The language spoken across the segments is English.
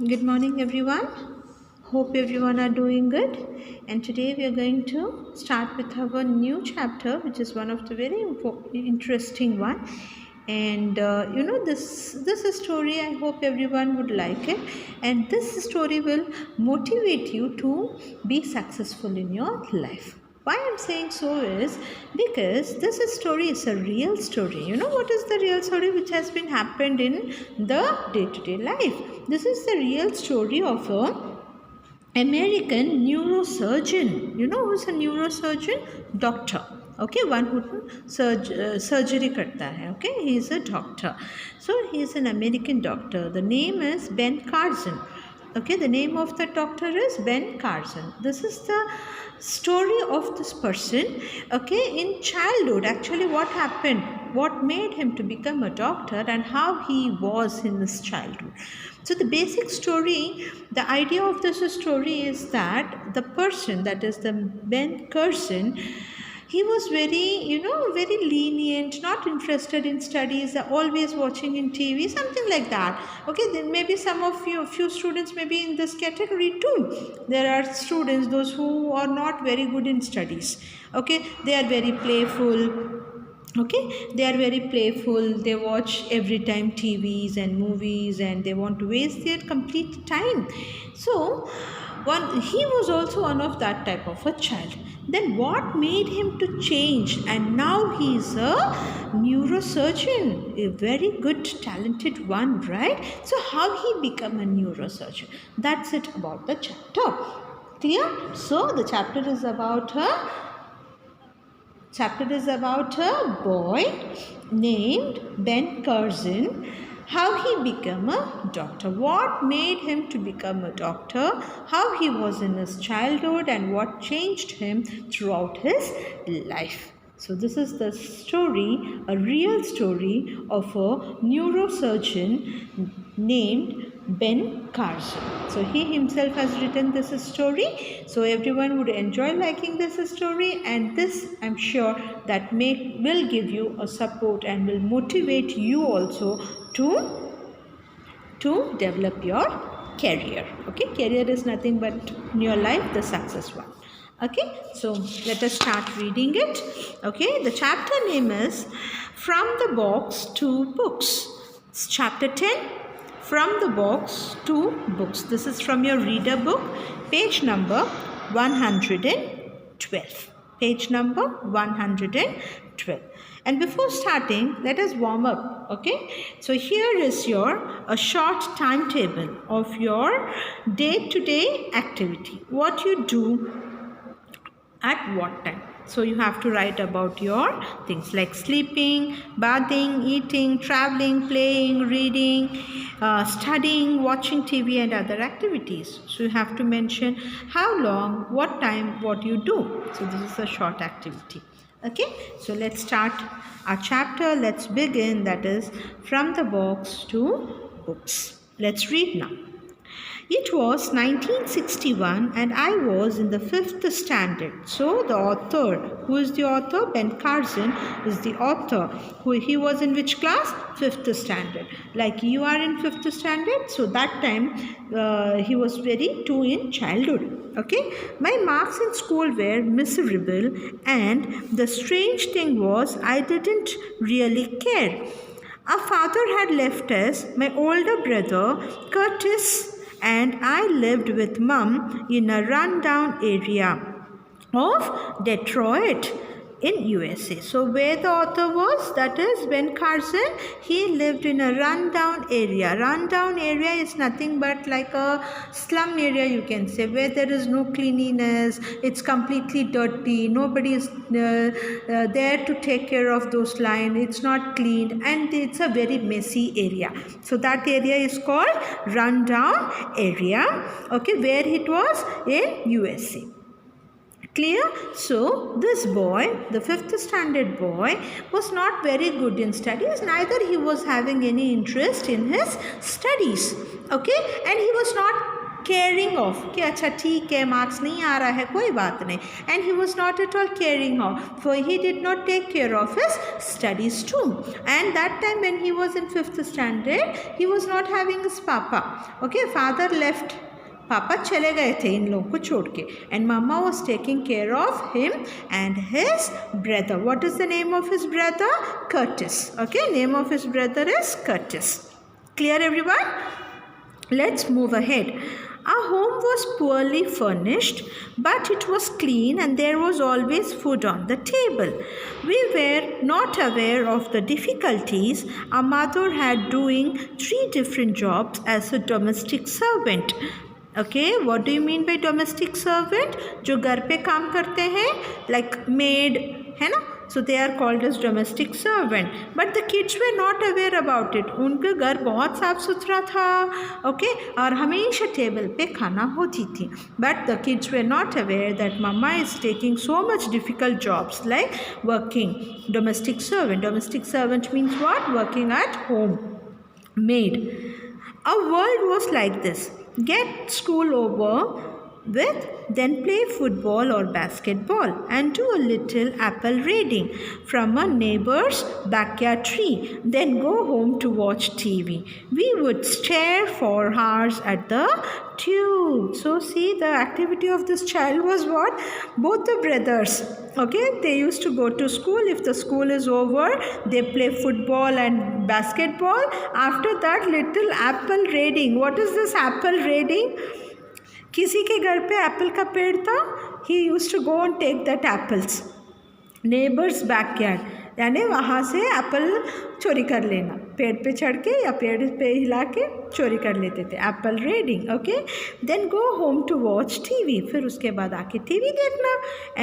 Good morning, everyone. Hope everyone are doing good. And today we are going to start with our new chapter, which is one of the very interesting one. And this is story. I hope everyone would like it. And this story will motivate you to be successful in your life. Why I'm saying so is because story is a real story. You know what is the real story which has been happened in the day-to-day life. This is the real story of a American neurosurgeon. You know who's a neurosurgeon? Doctor. Okay, one who surgery करता है. Okay, he is a doctor. So he is an American doctor. The name is Ben Carson. Okay, the name of the doctor is Ben Carson. This is the story of this person. Okay, in childhood, actually, what happened? What made him to become a doctor and how he was in his childhood. So the basic story, the idea of this story is that the person, that is the Ben Carson, he was very lenient, not interested in studies, always watching in TV, something like that. Okay, then maybe some of you, few students may be in this category too. There are students, those who are not very good in studies. Okay, they are very playful. Okay, they are very playful. They watch every time TVs and movies, and they want to waste their complete time. So he was also one of that type of a child. Then what made him to change, and now he is a neurosurgeon, a very good talented one, right? So how he become a neurosurgeon? That's it about the chapter. Clear? So the chapter is about a boy named Ben Carson. How he became a doctor, what made him to become a doctor, how he was in his childhood, and what changed him throughout his life. So this is the story, a real story of a neurosurgeon named Ben Carson. So he himself has written this story. So everyone would enjoy liking this story, and this I'm sure that will give you a support and will motivate you also to develop your career. Okay, career is nothing but in your life the success one. Okay, so let us start reading it. Okay, the chapter name is From the Box to Books. It's chapter 10, From the Box to Books. This is from your reader book, page number 112. Page number 112. And before starting, let us warm up. Okay, so here is a short timetable of your day-to-day activity. What you do at what time. So you have to write about your things like sleeping, bathing, eating, traveling, playing, reading, studying, watching TV and other activities. So you have to mention how long, what time, what you do. So this is a short activity. Okay, so let's start our chapter. Let's begin, that is From the Box to Books. Let's read now. It was 1961 and I was in the 5th standard. So the author, who is the author? Ben Carson is the author. He was in which class? 5th standard. Like you are in 5th standard. So that time he was very too in childhood. Okay. My marks in school were miserable, and the strange thing was I didn't really care. Our father had left us, my older brother, Curtis, and I lived with Mum in a rundown area of Detroit in USA. So where the author was, that is Ben Carson, he lived in a rundown area. Rundown area is nothing but like a slum area, you can say, where there is no cleanliness, it's completely dirty, nobody is there to take care of those lines, it's not cleaned, and it's a very messy area. So that area is called rundown area, okay, where it was in USA. Clear? So this boy, the 5th standard boy, was not very good in studies, neither he was having any interest in his studies. Okay, and he was not caring of कि अच्छा ठीक है marks नहीं आ रहा है कोई बात नहीं, and he was not at all caring of, for he did not take care of his studies too. And that time when he was in 5th standard, he was not having his papa. Okay, father left, पापा चले गए थे इन लोगों को छोड़ के, and mama was taking care of him and his brother. What is the name of his brother? Curtis. Okay, name of his brother is Curtis. Clear everyone? Let's move ahead. Our home was poorly furnished, but it was clean and there was always food on the table. We were not aware of the difficulties our mother had doing 3 different jobs as a domestic servant. Okay, what do you mean by domestic servant? जो घर पे काम करते हैं, like maid, है ना? So they are called as domestic servant. But the kids were not aware about it. उनका घर बहुत साफ सुथरा था, okay, और हमेशा टेबल पे खाना होती थी. But the kids were not aware that mama is taking so much difficult jobs like working domestic servant. Domestic servant means what? Working at home. Maid. Our world was like this. Get school over with, then play football or basketball and do a little apple raiding from a neighbor's backyard tree, then go home to watch TV. We would stare for hours at the tube. So see, the activity of this child was what? Both the brothers, okay, they used to go to school. If the school is over, they play football and basketball. After that, little apple raiding. What is this apple raiding? किसी के घर पे Apple का पेड़ था, he used to go and take that apples. Neighbours backyard, यानी वहाँ से एप्पल चोरी कर लेना, पेड़ पे चढ़ के या पेड़ पे हिला के चोरी कर लेते थे. Apple raiding. Okay, then go home to watch TV. फिर उसके बाद आके टीवी देखना.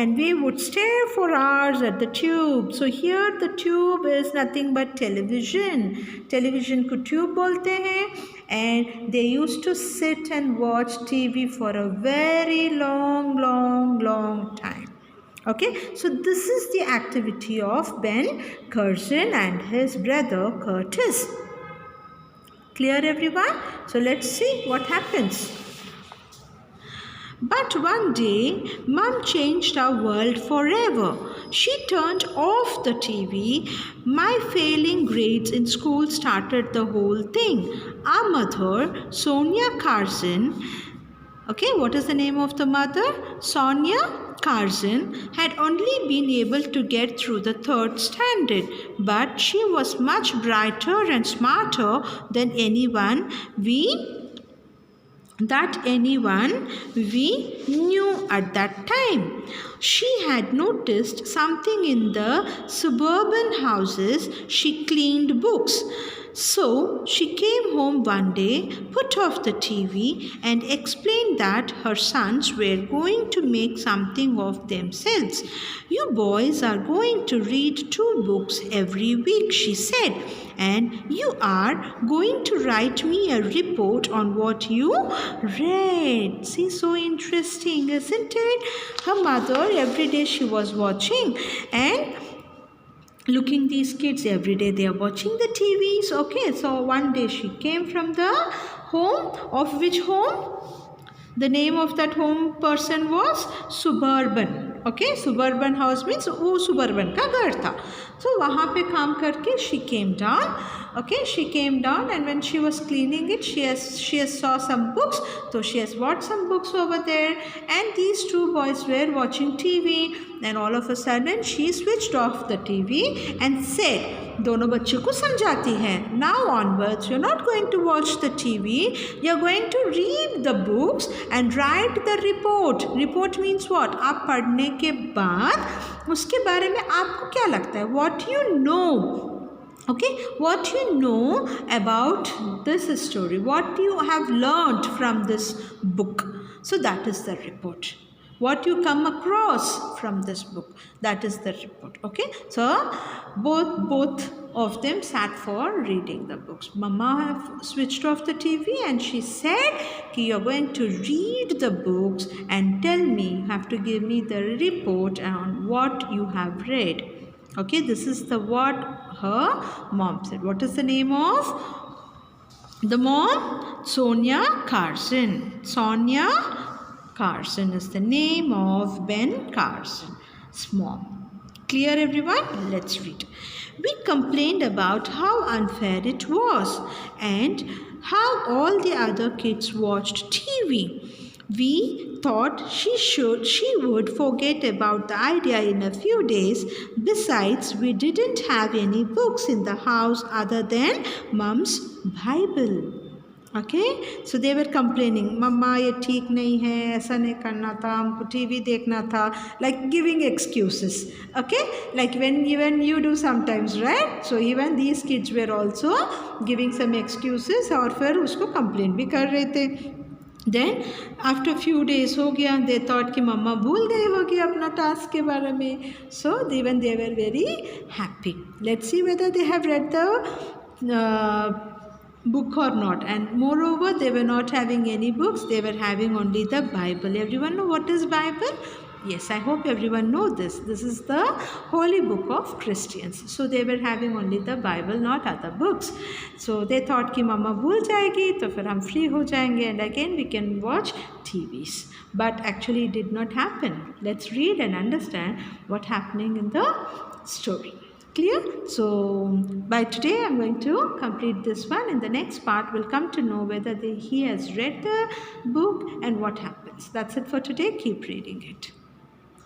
And we would stare for hours at the tube. So here the tube is nothing but television. Television को ट्यूब बोलते हैं. And they used to sit and watch TV for a very long time. Okay, so this is the activity of Ben Curzon and his brother Curtis. Clear everyone? So let's see what happens. But one day, Mum changed our world forever. She turned off the TV. My failing grades in school started the whole thing. Our mother, Sonia Curzon, okay, what is the name of the mother? Sonia Curzon had only been able to get through the 3rd standard, but she was much brighter and smarter than anyone we knew at that time. She had noticed something in the suburban houses. She cleaned books. So she came home one day, put off the TV and explained that her sons were going to make something of themselves. You boys are going to read 2 books every week, she said, and you are going to write me a report on what you read. See, so interesting, isn't it? Her mother, every day she was watching and looking these kids every day, they are watching the TVs. Okay, so one day she came from the home of which home? The name of that home person was suburban. Okay, suburban house means वो suburban का घर था. So वहाँ पे काम करके she came down. Okay, she came down and when she was cleaning it, she has saw some books. So she has bought some books over there, and these 2 boys were watching TV. And all of a sudden, she switched off the TV and said, दोनों बच्चों को समझाती है, now onwards, you're not going to watch the TV, you're going to read the books and write the report. Report means what? आप पढ़ने के बाद उसके बारे में आपको क्या लगता है? What you know. Okay, what you know about this story, what you have learned from this book. So that is the report. What you come across from this book, that is the report. Okay, so both of them sat for reading the books. Mama have switched off the TV and she said, you're going to read the books and tell me, you have to give me the report on what you have read. Okay, this is the what her mom said. What is the name of The mom, Sonia Carson. Sonia Carson is the name of Ben Carson's mom. Clear, everyone? Let's read. We complained about how unfair it was and how all the other kids watched TV. We thought she would forget about the idea in a few days. Besides, we didn't have any books in the house other than Mum's Bible. Okay, so they were complaining, मम्मा ये ठीक नहीं है, ऐसा नहीं करना था, हमको TV देखना था, like giving excuses. Okay, like when even you do sometimes, right? So even these kids were also giving some excuses और फिर उसको complain भी कर रहे थे. Then after few days हो गया, they thought कि मम्मा भूल गई होगी अपना टास्क के बारे में. So even they were very happy. Let's see whether they have read the book or not. And moreover, they were not having any books, they were having only the Bible. Everyone know what is Bible? Yes, I hope everyone know this. This is the holy book of Christians. So they were having only the Bible, not other books. So they thought कि मम्मा भूल जाएगी तो फिर हम free हो जाएंगे and again we can watch TVs. But actually it did not happen. Let's read and understand what happening in the story. Clear? So by today I'm going to complete this one. In the next part we'll come to know whether he has read the book and what happens. That's it for today. Keep reading it.